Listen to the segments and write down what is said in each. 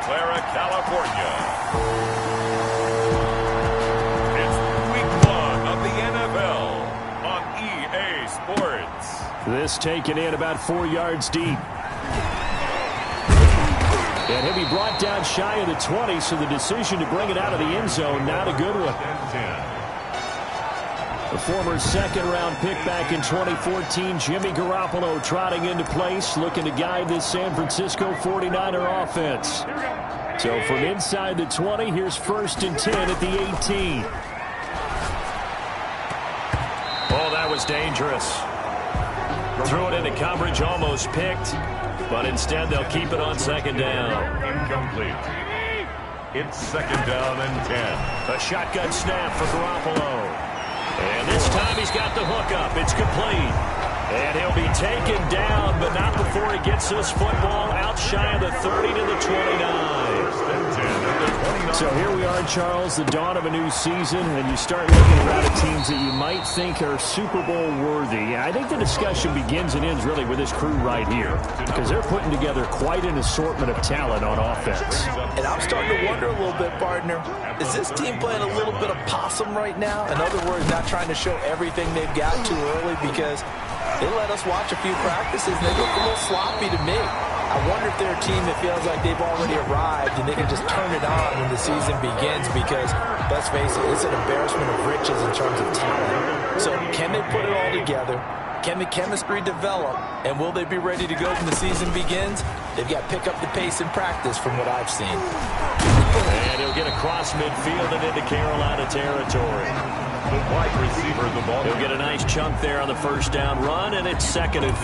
Clara, California. It's week 1 of the NFL on EA Sports. This taken in about 4 yards deep. And he'll be brought down shy of the 20, so the decision to bring it out of the end zone, not a good one. The former second-round pick back in 2014, Jimmy Garoppolo trotting into place, looking to guide this San Francisco 49er offense. So from inside the 20, here's 1st and 10 at the 18. Oh, that was dangerous. Threw it into coverage, almost picked. But instead, they'll keep it on 2nd down. Incomplete. It's 2nd down and 10. A shotgun snap for Garoppolo. And this time he's got the hook up. It's complete. And he'll be taken down, but not before he gets this football out shy of the 30 to the 29. So here we are, Charles, the dawn of a new season, and you start looking around at teams that you might think are Super Bowl worthy. I think the discussion begins and ends really with this crew right here, because they're putting together quite an assortment of talent on offense. And I'm starting to wonder a little bit, partner, is this team playing a little bit of possum right now? In other words, not trying to show everything they've got too early, because they let us watch a few practices, and they look a little sloppy to me. I wonder if they're a team that feels like they've already arrived and they can just turn it on when the season begins, because, let's face it, it's an embarrassment of riches in terms of talent. So can they put it all together? Can the chemistry develop? And will they be ready to go when the season begins? They've got to pick up the pace in practice from what I've seen. And he'll get across midfield and into Carolina territory. The wide receiver, the ball. He'll get a nice chunk there on the 1st down run, and it's 2nd and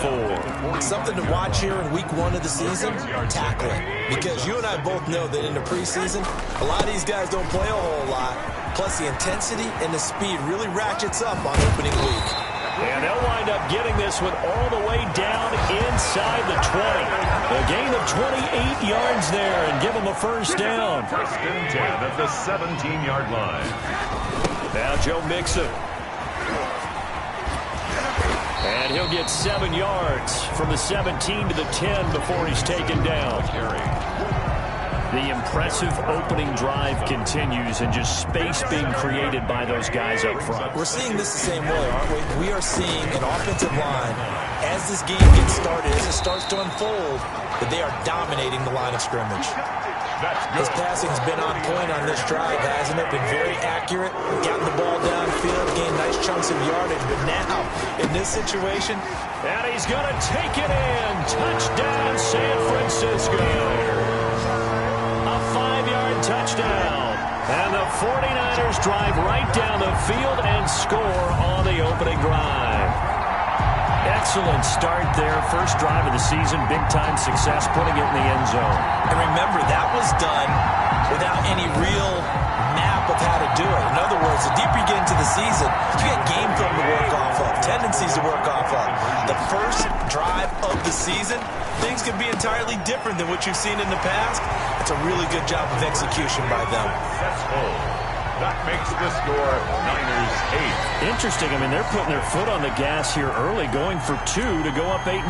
4. Something to watch here in week 1 of the season, tackling. Because you and I both know that in the preseason, a lot of these guys don't play a whole lot. Plus the intensity and the speed really ratchets up on opening week. And they'll wind up getting this one all the way down inside the 20. A gain of 28 yards there and give them a 1st down. 1st and 10 at the 17-yard line. Now Joe Mixon. And he'll get 7 yards from the 17 to the 10 before he's taken down. The impressive opening drive continues, and just space being created by those guys up front. We're seeing this the same way, aren't we? We are seeing an offensive line, as this game gets started, as it starts to unfold, that they are dominating the line of scrimmage. His passing's been on point on this drive, hasn't it? Been very accurate, gotten the ball downfield, gained nice chunks of yardage. But now, in this situation, and he's going to take it in. Touchdown, San Francisco. A 5-yard touchdown. And the 49ers drive right down the field and score on the opening drive. Excellent start there. First drive of the season. Big-time success putting it in the end zone. And remember, that was done without any real map of how to do it. In other words, the deeper you get into the season, you get game film to work off of, tendencies to work off of. The first drive of the season, things can be entirely different than what you've seen in the past. It's a really good job of execution by them. That makes the score Niners 8. Interesting. I mean, they're putting their foot on the gas here early, going for 2 to go up 8-0.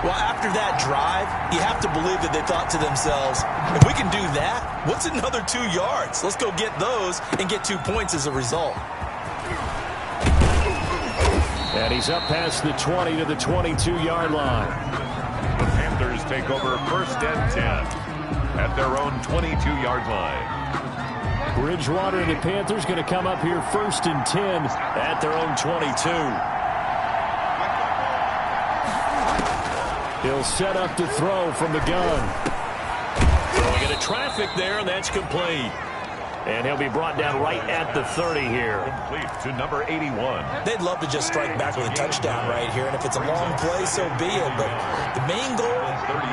Well, after that drive, you have to believe that they thought to themselves, if we can do that, what's another 2 yards? Let's go get those and get 2 points as a result. And he's up past the 20 to the 22-yard line. The Panthers take over 1st and 10 at their own 22-yard line. Bridgewater and the Panthers going to come up here 1st and 10 at their own 22. He'll set up to throw from the gun. Throwing into traffic there, and that's complete. And he'll be brought down right at the 30 here. Complete to number 81. They'd love to just strike back with a touchdown right here, and if it's a long play, so be it. But the main goal,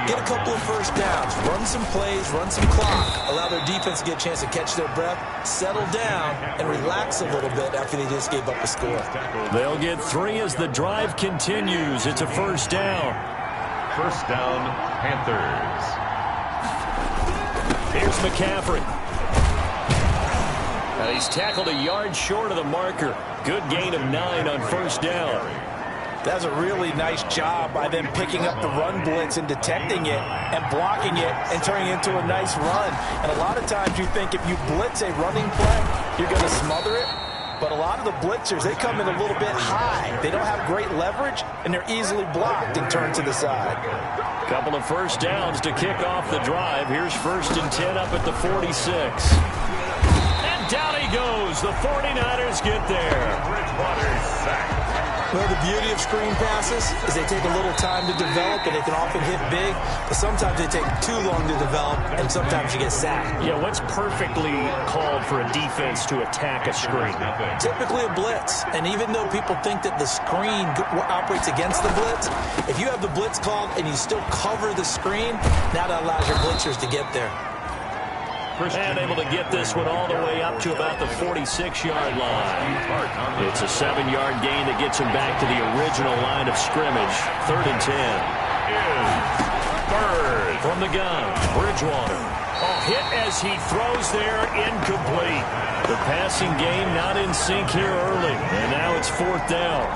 get a couple of 1st downs, run some plays, run some clock, allow their defense to get a chance to catch their breath, settle down, and relax a little bit after they just gave up a score. They'll get 3 as the drive continues. It's a 1st down. 1st down, Panthers. Here's McCaffrey. He's tackled a yard short of the marker. Good gain of 9 on 1st down. That's a really nice job by them picking up the run blitz and detecting it and blocking it and turning it into a nice run. And a lot of times you think if you blitz a running play, you're going to smother it. But a lot of the blitzers, they come in a little bit high. They don't have great leverage, and they're easily blocked and turned to the side. Couple of first downs to kick off the drive. Here's 1st and 10 up at the 46. And down he goes. The 49ers get there. Bridgewater's sacked. Well, the beauty of screen passes is they take a little time to develop, and they can often hit big, but sometimes they take too long to develop, and sometimes you get sacked. Yeah, what's perfectly called for a defense to attack a screen? Typically a blitz, and even though people think that the screen operates against the blitz, if you have the blitz called and you still cover the screen, now that allows your blitzers to get there. And able to get this one all the way up to about the 46-yard line. It's a 7-yard gain that gets him back to the original line of scrimmage. 3rd and 10. Third from the gun. Bridgewater. Hit as he throws there, incomplete. The passing game not in sync here early. And now it's 4th down.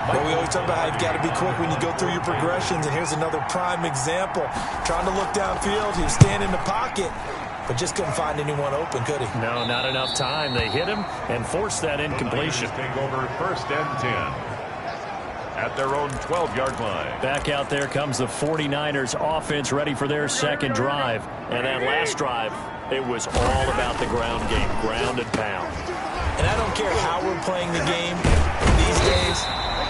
But we always talk about how you've got to be quick when you go through your progressions, and here's another prime example. Trying to look downfield, he was standing in the pocket, but just couldn't find anyone open, could he? No, not enough time. They hit him and forced that incompletion. Take over 1st and 10 at their own 12-yard line. Back out there comes the 49ers offense ready for their second drive. And that last drive, it was all about the ground game, ground and pound. And I don't care how we're playing the game these days,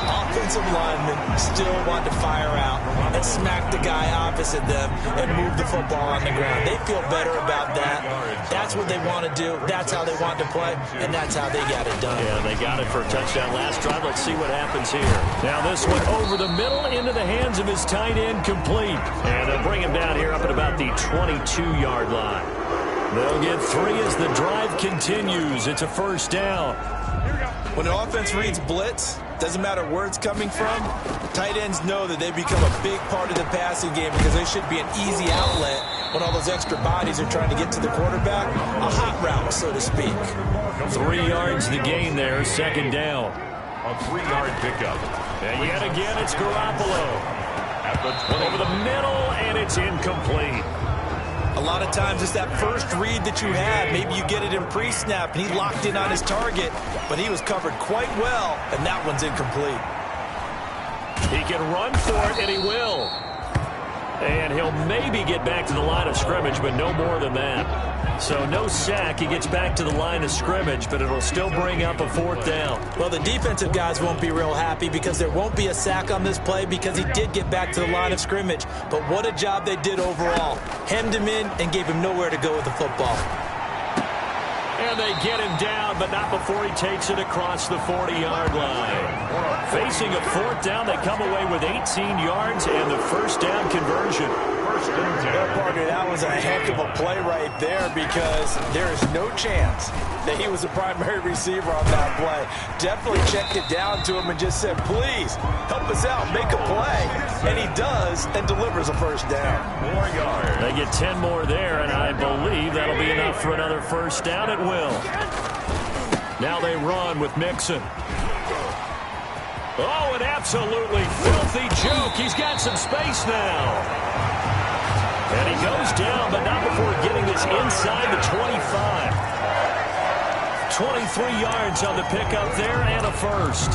offensive linemen still want to fire out and smack the guy opposite them and move the football on the ground. They feel better about that. That's what they want to do. That's how they want to play, and that's how they got it done. Yeah, they got it for a touchdown last drive. Let's see what happens here. Now this one over the middle into the hands of his tight end, complete. And they'll bring him down here up at about the 22-yard line. They'll get 3 as the drive continues. It's a 1st down. When the offense reads blitz, doesn't matter where it's coming from, tight ends know that they become a big part of the passing game because they should be an easy outlet when all those extra bodies are trying to get to the quarterback. A hot route, so to speak. 3 yards the gain there, 2nd down. A 3-yard pickup. And yet again, it's Garoppolo. At the 20. Over the middle, and it's incomplete. A lot of times it's that first read that you have. Maybe you get it in pre-snap, and he locked in on his target, but he was covered quite well, and that one's incomplete. He can run for it, and he will. And he'll maybe get back to the line of scrimmage, but no more than that. So no sack. He gets back to the line of scrimmage, but it'll still bring up a 4th down. Well, the defensive guys won't be real happy because there won't be a sack on this play because he did get back to the line of scrimmage. But what a job they did overall. Hemmed him in and gave him nowhere to go with the football. And they get him down, but not before he takes it across the 40-yard line. Facing a 4th down, they come away with 18 yards and the 1st down conversion. Partner, that was a heck of a play right there because there is no chance that he was the primary receiver on that play. Definitely checked it down to him and just said, please, help us out, make a play. And he does and delivers a 1st down. 4 yards. They get 10 more there, and I believe that'll be enough for another 1st down at will. Now they run with Mixon. Oh, an absolutely filthy joke. He's got some space now. And he goes down, but not before getting this inside the 25. 23 yards on the pickup there and a 1st.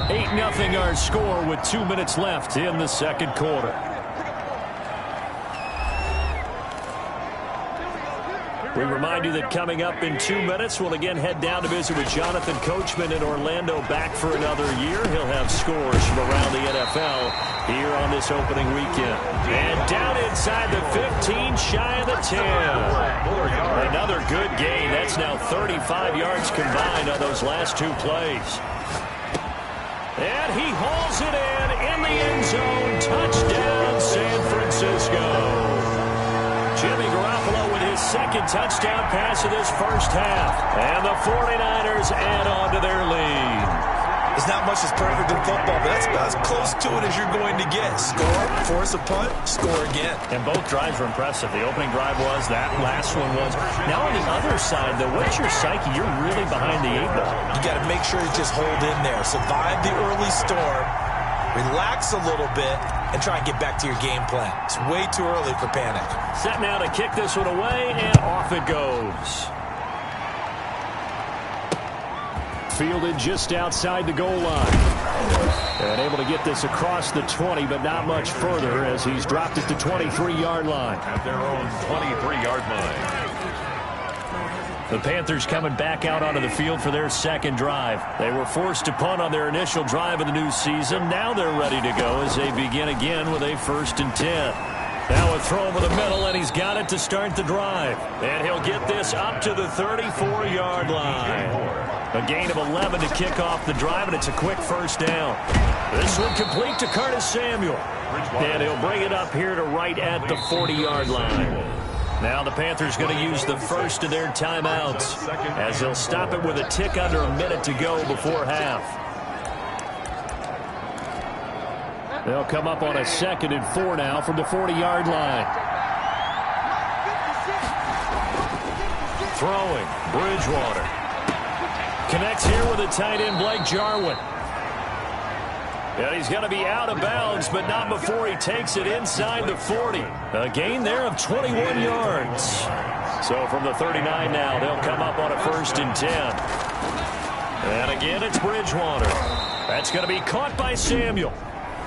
8-0 our score with 2 minutes left in the 2nd quarter. We remind you that coming up in 2 minutes, we'll again head down to visit with Jonathan Coachman in Orlando, back for another year. He'll have scores from around the NFL here on this opening weekend. And down inside the 15, shy of the 10. Another good gain. That's now 35 yards combined on those last 2 plays. And he hauls it in the end zone. Touchdown, San Francisco. Jimmy Garoppolo with his 2nd touchdown pass of this 1st half. And the 49ers add on to their lead. There's not much that's perfect in football, but that's about as close to it as you're going to get. Score, force a punt, score again. And both drives were impressive. The opening drive was, that last one was. Now on the other side, though, what's your psyche? You're really behind the 8 ball. You got to make sure you just hold in there. Survive the early storm, relax a little bit, and try and get back to your game plan. It's way too early for panic. Set now to kick this one away, and off it goes. Fielded just outside the goal line. And able to get this across the 20, but not much further as he's dropped it to 23-yard line. At their own 23-yard line. The Panthers coming back out onto the field for their second drive. They were forced to punt on their initial drive of the new season. Now they're ready to go as they begin again with a 1st and 10. Now a throw over the middle, and he's got it to start the drive. And he'll get this up to the 34-yard line. A gain of 11 to kick off the drive, and it's a quick first down. This one complete to Curtis Samuel. And he'll bring it up here to right at the 40-yard line. Now the Panthers going to use the first of their timeouts as they'll stop it with a tick under a minute to go before half. They'll come up on a 2nd and 4 now from the 40-yard line. Throwing, Bridgewater. Connects here with a tight end, Blake Jarwin. And he's going to be out of bounds, but not before he takes it inside the 40. A gain there of 21 yards. So from the 39 now, they'll come up on a 1st and 10. And again, it's Bridgewater. That's going to be caught by Samuel.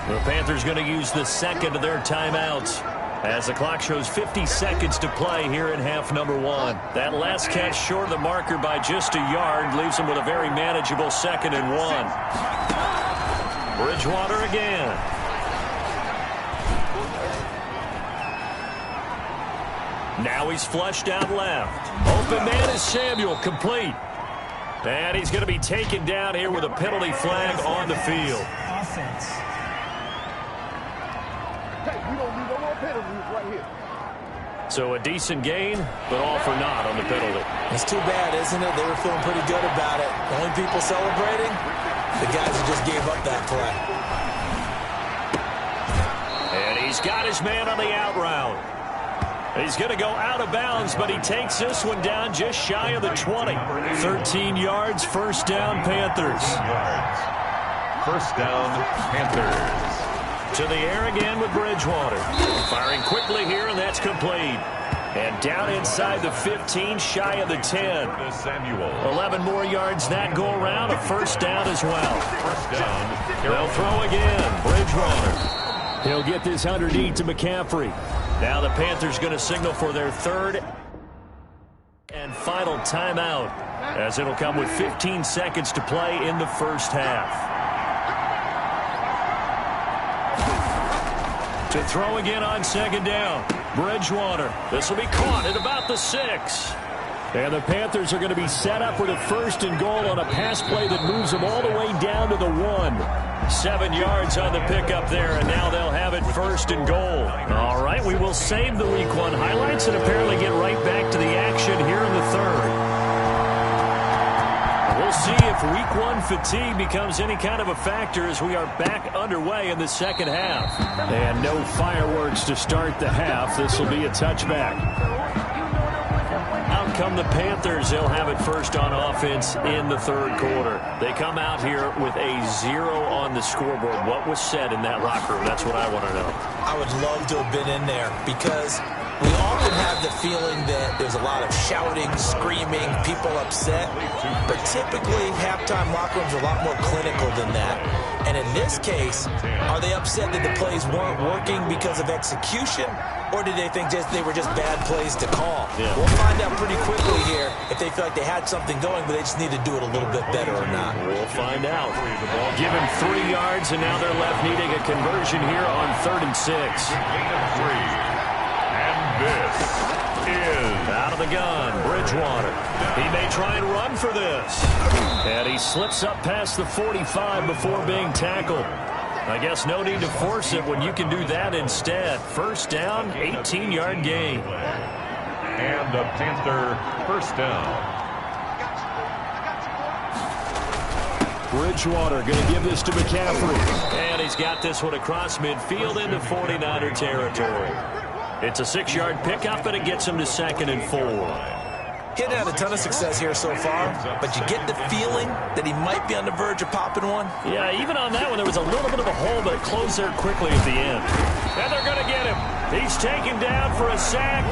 The Panthers going to use the second of their timeouts as the clock shows 50 seconds to play here in half number 1. That last catch short of the marker by just a yard leaves them with a very manageable 2nd and 1. Bridgewater again. Now he's flushed out left. Open man is Samuel, complete. And he's going to be taken down here with a penalty flag on the field. Offense. So a decent gain, but all for naught on the penalty. It's too bad, isn't it? They were feeling pretty good about it. The only people celebrating, the guys who just gave up that play. And he's got his man on the out route. He's going to go out of bounds, but he takes this one down just shy of the 20. 13 yards, 1st down, Panthers. 1st down, Panthers. To the air again with Bridgewater. Firing quickly here, and that's complete. And down inside the 15, shy of the 10. 11 more yards that go around, a 1st down as well. 1st down. They'll throw again. Bridgewater. He'll get this underneath to McCaffrey. Now the Panthers going to signal for their 3rd and final timeout, as it'll come with 15 seconds to play in the 1st half. To throw again on 2nd down. Bridgewater. This will be caught at about the 6. And the Panthers are going to be set up with a 1st and goal on a pass play that moves them all the way down to the 1. 7 yards on the pickup there, and now they'll have it 1st and goal. All right, we will save the Week 1 highlights and apparently get right back to the action here in the 3rd. We'll see if Week 1 fatigue becomes any kind of a factor as we are back underway in the 2nd half. And no fireworks to start the half. This will be a touchback. Out come the Panthers. They'll have it first on offense in the 3rd quarter. They come out here with a 0 on the scoreboard. What was said in that locker room? That's what I want to know. I would love to have been in there because we often have the feeling that there's a lot of shouting, screaming, people upset. But typically, halftime locker rooms are a lot more clinical than that. And in this case, are they upset that the plays weren't working because of execution? Or did they think they were just bad plays to call? Yeah. We'll find out pretty quickly here if they feel like they had something going, but they just need to do it a little bit better or not. We'll find out. Give him 3 yards, and now they're left needing a conversion here on 3rd and 6. This is out of the gun, Bridgewater. He may try and run for this. And he slips up past the 45 before being tackled. I guess no need to force it when you can do that instead. 1st down, 18-yard gain. And the Panther 1st down. Bridgewater going to give this to McCaffrey. And he's got this one across midfield into 49er territory. It's a 6-yard pickup, and it gets him to 2nd and 4. He hadn't had a ton of success here so far, but you get the feeling that he might be on the verge of popping one. Yeah, even on that one, there was a little bit of a hole, but it closed there quickly at the end. And they're going to get him. He's taken down for a sack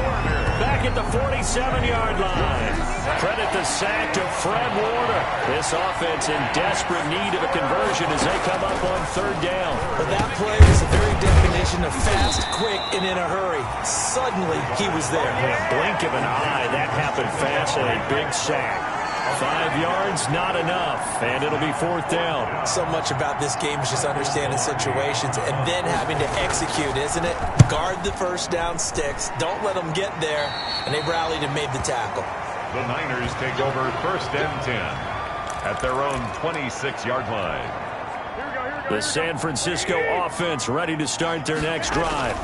back at the 47-yard line. Credit the sack to Fred Warner. This offense in desperate need of a conversion as they come up on 3rd down. But that play is the very definition of fast, quick, and in a hurry. Suddenly, he was there. In a blink of an eye, that happened fast, and a big sack. 5 yards, not enough, and it'll be 4th down. So much about this game is just understanding situations and then having to execute, isn't it? Guard the first down sticks. Don't let them get there, and they rallied and made the tackle. The Niners take over 1st and 10 at their own 26-yard line. The San Francisco offense ready to start their next drive.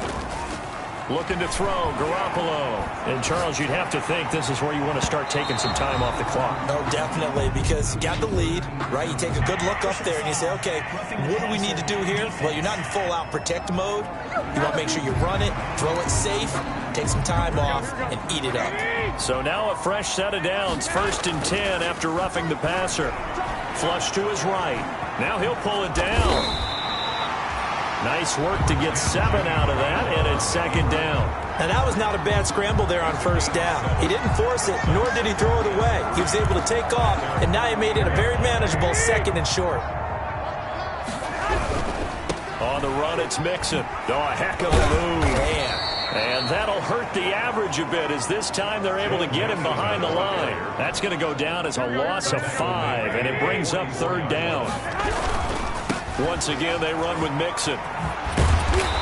Looking to throw, Garoppolo. And, Charles, you'd have to think this is where you want to start taking some time off the clock. Oh, definitely, because you got the lead, right? You take a good look up there and you say, okay, what do we need to do here? Well, you're not in full-out protect mode. You want to make sure you run it, throw it safe, take some time off, and eat it up. So now a fresh set of downs, 1st and 10 after roughing the passer. Flush to his right. Now he'll pull it down. Nice work to get 7 out of that, and it's 2nd down. And that was not a bad scramble there on 1st down. He didn't force it, nor did he throw it away. He was able to take off, and now he made it a very manageable 2nd and short. On the run, it's Mixon. Oh, a heck of a move. Man. And that'll hurt the average a bit as this time they're able to get him behind the line. That's going to go down as a loss of 5, and it brings up 3rd down. Once again, they run with Mixon.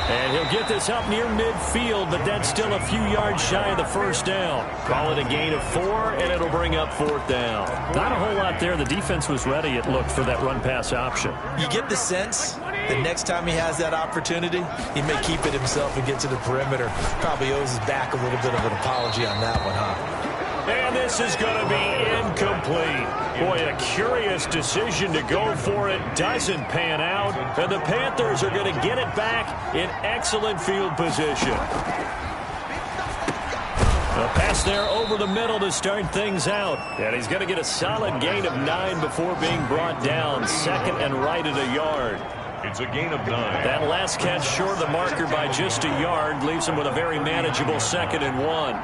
And he'll get this up near midfield, but that's still a few yards shy of the 1st down. Call it a gain of 4, and it'll bring up 4th down. Not a whole lot there. The defense was ready, it looked, for that run-pass option. You get the sense the next time he has that opportunity, he may keep it himself and get to the perimeter. Probably owes his back a little bit of an apology on that one, huh? And this is going to be incomplete. Boy, a curious decision to go for it. Doesn't pan out. And the Panthers are going to get it back in excellent field position. A pass there over the middle to start things out. And he's going to get a solid gain of 9 before being brought down. 2nd and right at a yard. It's a gain of 9. That last catch short of the marker by just a yard leaves him with a very manageable 2nd and 1.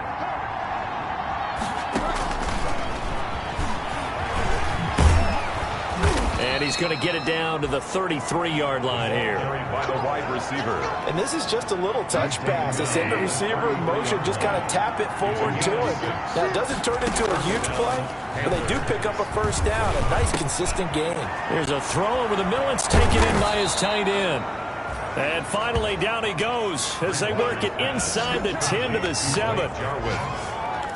And he's going to get it down to the 33-yard line here. By the wide receiver. And this is just a little touch pass. They send the receiver in motion, just kind of tap it forward to him. Now, it doesn't turn into a huge play, but they do pick up a 1st down. A nice, consistent gain. There's a throw over the middle. It's taken in by his tight end. And finally, down he goes as they work it inside the 10 to the 7.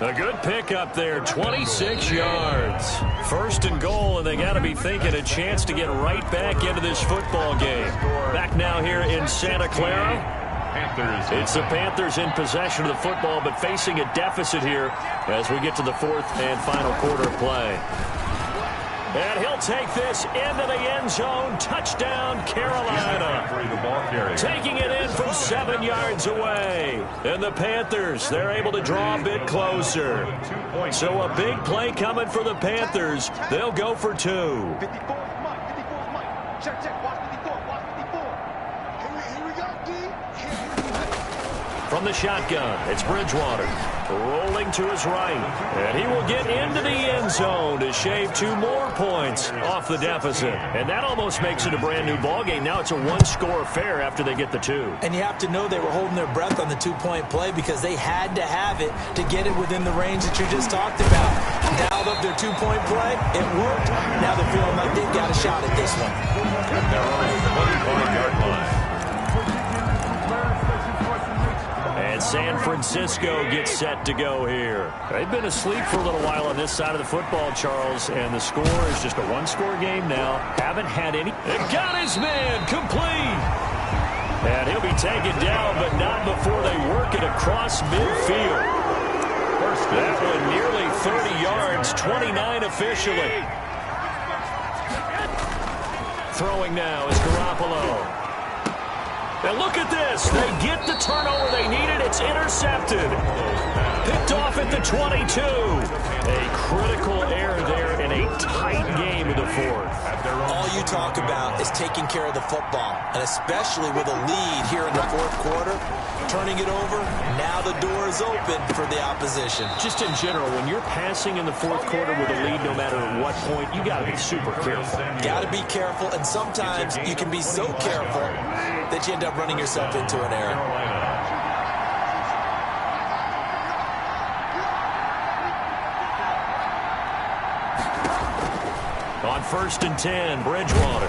A good pickup there, 26 yards. 1st and goal, and they got to be thinking a chance to get right back into this football game. Back now here in Santa Clara. It's the Panthers in possession of the football, but facing a deficit here as we get to the 4th and final quarter of play. And he'll take this into the end zone. Touchdown, Carolina. Taking it in from 7 yards away. And the Panthers, they're able to draw a bit closer. So a big play coming for the Panthers. They'll go for 2. From the shotgun, it's Bridgewater. Rolling to his right. And he will get into the end zone to shave 2 more points off the deficit. And that almost makes it a brand new ballgame. Now it's a 1-score affair after they get the 2. And you have to know they were holding their breath on the 2-point play because they had to have it to get it within the range that you just talked about. Dialed up their 2-point play. It worked. Now they're feeling like they've got a shot at this one. At their own 25-yard line. And San Francisco gets set to go here. They've been asleep for a little while on this side of the football, Charles, and the score is just a 1-score game now. Haven't had any. And got his man complete. And he'll be taken down, but not before they work it across midfield. That one nearly 30 yards, 29 officially. Throwing now is Garoppolo. And look at this. They get the turnover they needed. It's intercepted. Picked off at the 22. A critical error there in a tight game of the fourth. All you talk about is taking care of the football, and especially with a lead here in the fourth quarter, turning it over, now the door is open for the opposition. Just in general, when you're passing in the fourth quarter with a lead, no matter at what point, you got to be super careful. Got to be careful, and sometimes you can be so careful that you end up running yourself into an error. On 1st and 10, Bridgewater.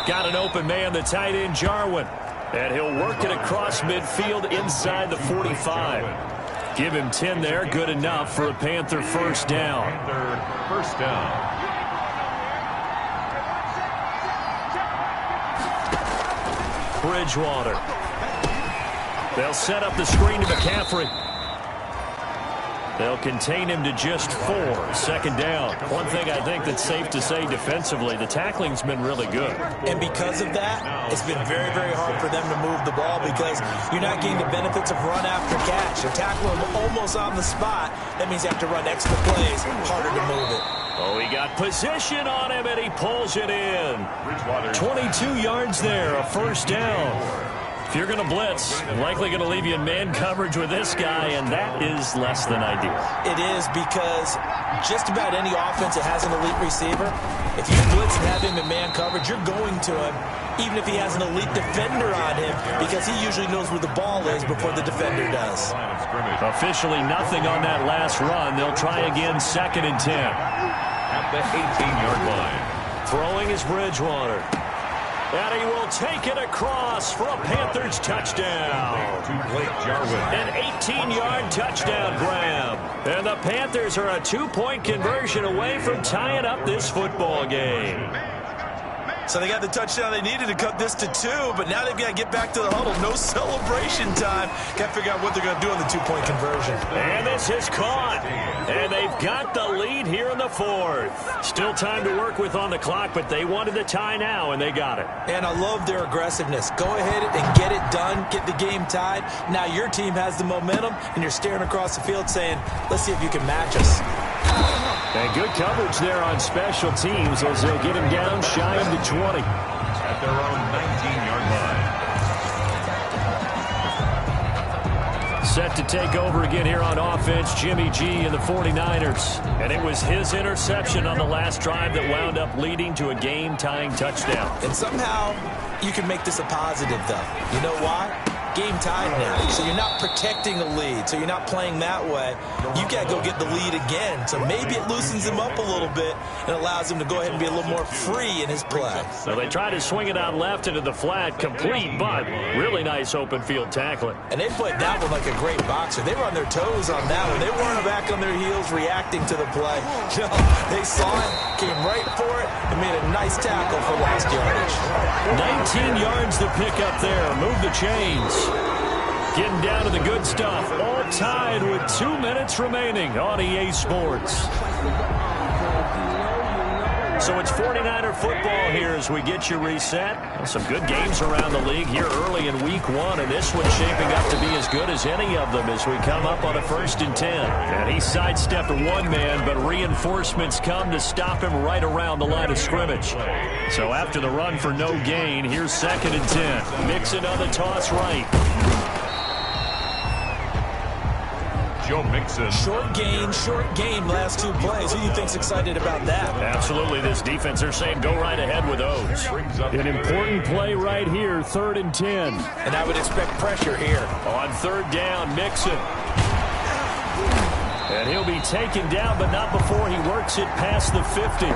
Got an open man, the tight end, Jarwin. And he'll work it across midfield inside the 45. Give him 10 there, good enough for a Panther first down. First down. Bridgewater. They'll set up the screen to McCaffrey. They'll contain him to just 4. Second down. One thing I think that's safe to say defensively, the tackling's been really good. And because of that, it's been very, very hard for them to move the ball because you're not getting the benefits of run after catch. You're tackling him almost on the spot. That means you have to run extra plays, harder to move it. Oh, he got position on him, and he pulls it in. 22 yards there, a first down. If you're going to blitz, likely going to leave you in man coverage with this guy, and that is less than ideal. It is because just about any offense that has an elite receiver, if you blitz and have him in man coverage, you're going to him, even if he has an elite defender on him, because he usually knows where the ball is before the defender does. Officially nothing on that last run. They'll try again, 2nd and 10. At the 18-yard line. Throwing is Bridgewater. And he will take it across for a Panthers touchdown. To Blake Jarwin. An 18-yard touchdown grab. And the Panthers are a 2-point conversion away from tying up this football game. So they got the touchdown they needed to cut this to 2, but now they've got to get back to the huddle. No celebration time. Got to figure out what they're going to do on the 2-point conversion. And this is caught. And they've got the lead here in the fourth. Still time to work with on the clock, but they wanted the tie now, and they got it. And I love their aggressiveness. Go ahead and get it done. Get the game tied. Now your team has the momentum, and you're staring across the field saying, let's see if you can match us. And good coverage there on special teams as they'll get him down shy of the 20. At their own 19-yard line. Set to take over again here on offense, Jimmy G and the 49ers. And it was his interception on the last drive that wound up leading to a game-tying touchdown. And somehow you can make this a positive, though. You know why? Game tied now, so you're not protecting the lead, so you're not playing that way. You got to go get the lead again, so maybe it loosens him up a little bit and allows him to go ahead and be a little more free in his play. So they try to swing it out left into the flat, complete, but really nice open field tackling. And they played that one like a great boxer. They were on their toes on that one. They weren't back on their heels reacting to the play. No, they saw it, came right for it, and made a nice tackle for last yardage. 19 yards to pick up there. Move the chains. Getting down to the good stuff. All tied with 2 minutes remaining on EA Sports. So it's 49er football here as we get you reset. Some good games around the league here early in week 1, and this one's shaping up to be as good as any of them as we come up on a 1st and 10. And he sidestepped one man, but reinforcements come to stop him right around the line of scrimmage. So after the run for no gain, here's 2nd and 10. Mixon on the toss right. Joe Mixon. Short game, last 2 plays. Who do you think's excited about that? Absolutely. This defense, they're saying go right ahead with those. An important play right here, 3rd and 10. And I would expect pressure here. On 3rd down, Mixon. And he'll be taken down, but not before he works it past the 50. 15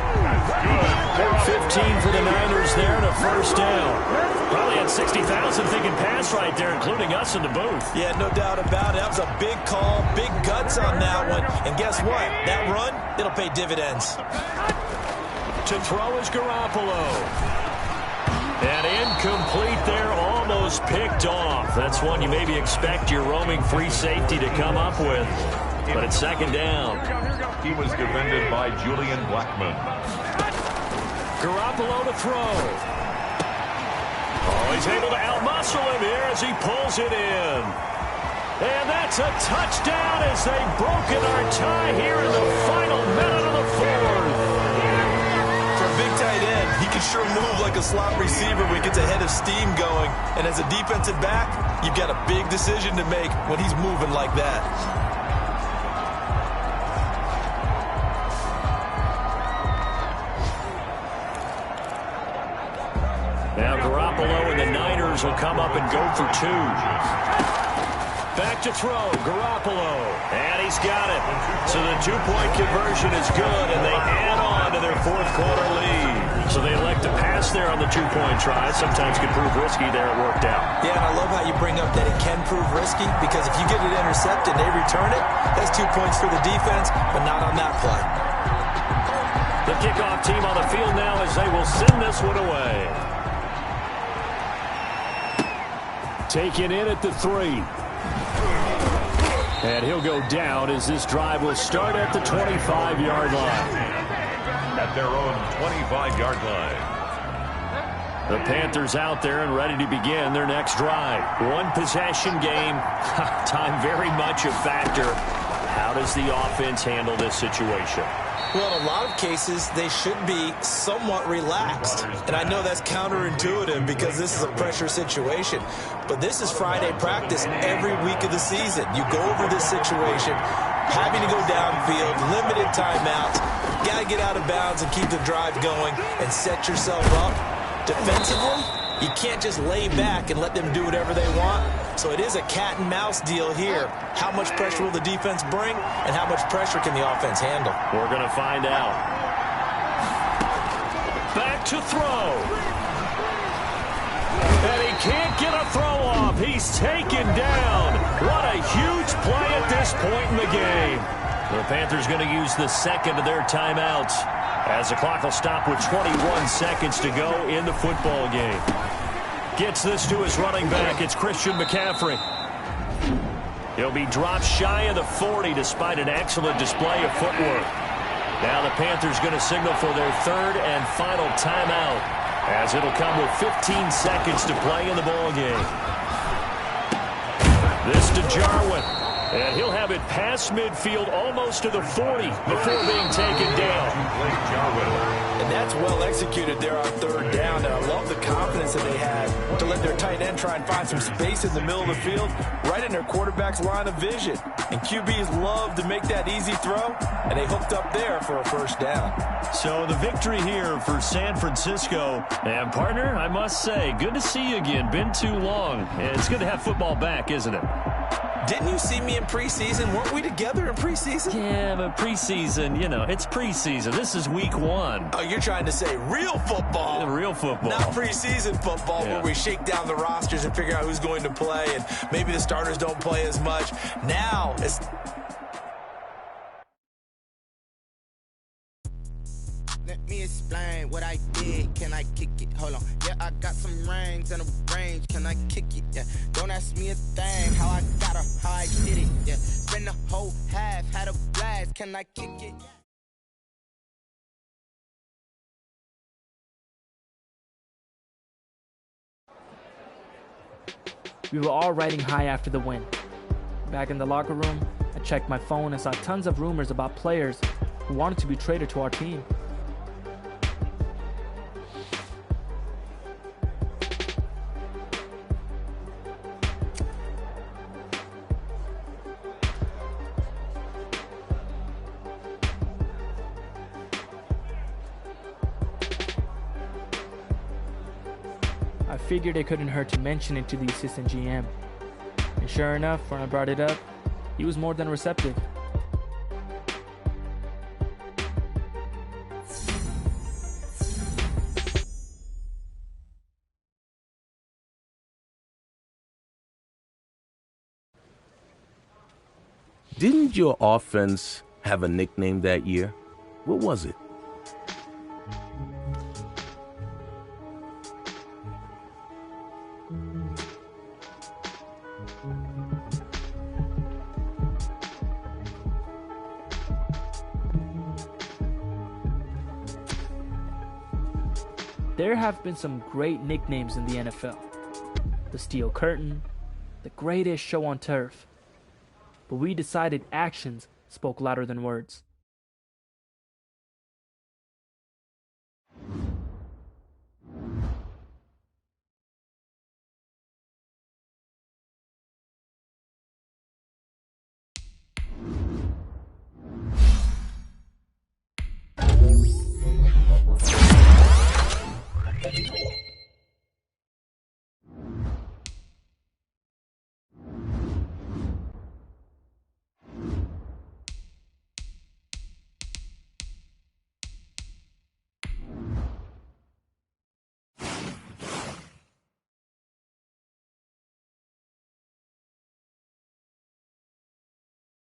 for the Niners there and a 1st down. Probably had 60,000 thinking pass right there, including us in the booth. Yeah, no doubt about it. That was a big call, big guts on that one. And guess what? That run, it'll pay dividends. To throw is Garoppolo. And incomplete there, almost picked off. That's one you maybe expect your roaming free safety to come up with. But it's 2nd down. He was defended by Julian Blackman. Garoppolo to throw. Oh, he's able to outmuscle him here as he pulls it in. And that's a touchdown as they've broken our tie here in the final minute of the fourth. For a big tight end, he can sure move like a slot receiver when he gets a head of steam going. And as a defensive back, you've got a big decision to make when he's moving like that. Now Garoppolo and the Niners will come up and go for two. Back to throw, Garoppolo. And he's got it. So the two-point conversion is good, and they add on to their fourth quarter lead. So they elect to pass there on the two-point try. Sometimes can prove risky there. It worked out. Yeah, and I love how you bring up that it can prove risky, because if you get it intercepted and they return it, that's 2 points for the defense, but not on that play. The kickoff team on the field now as they will send this one away. Taken in at the 3. And he'll go down as this drive will start at the 25-yard line. At their own 25-yard line. The Panthers out there and ready to begin their next drive. One possession game. Time very much a factor. How does the offense handle this situation? Well, in a lot of cases, they should be somewhat relaxed. And I know that's counterintuitive because this is a pressure situation. But this is Friday practice every week of the season. You go over this situation, having to go downfield, limited timeouts. Got to get out of bounds and keep the drive going and set yourself up. Defensively, you can't just lay back and let them do whatever they want. So it is a cat and mouse deal here. How much pressure will the defense bring, and how much pressure can the offense handle? We're going to find out. Back to throw. And he can't get a throw off. He's taken down. What a huge play at this point in the game. The Panthers going to use the second of their timeouts as the clock will stop with 21 seconds to go in the football game. Gets this to his running back. It's Christian McCaffrey. He'll be dropped shy of the 40 despite an excellent display of footwork. Now the Panthers going to signal for their third and final timeout as it'll come with 15 seconds to play in the ball game. This to Jarwin. And he'll have it past midfield almost to the 40 before being taken down. And that's well executed there on third down. And I love the confidence that they had to let their tight end try and find some space in the middle of the field, right in their quarterback's line of vision. And QBs love to make that easy throw, and they hooked up there for a first down. So the victory here for San Francisco. And partner, I must say, good to see you again. Been too long. It's good to have football back, isn't it? Didn't you see me in preseason? Weren't we together in preseason? Yeah, but preseason, you know, it's preseason. This is week 1. Oh, you're trying to say real football. Real football. Not preseason football where we shake down the rosters and figure out who's going to play, and maybe the starters don't play as much. Now it's... Let me explain what I did. Can I kick it? Hold on. Yeah, I got some rings and a range. Can I kick it? Yeah. Don't ask me a thing. How I got her, how I did it. Yeah. Spend the whole half, had a blast. Can I kick it? We were all riding high after the win. Back in the locker room, I checked my phone and saw tons of rumors about players who wanted to be traded to our team. I figured it couldn't hurt to mention it to the assistant GM. And sure enough, when I brought it up, he was more than receptive. Didn't your offense have a nickname that year? What was it? There have been some great nicknames in the NFL. The Steel Curtain, the greatest show on turf. But we decided actions spoke louder than words.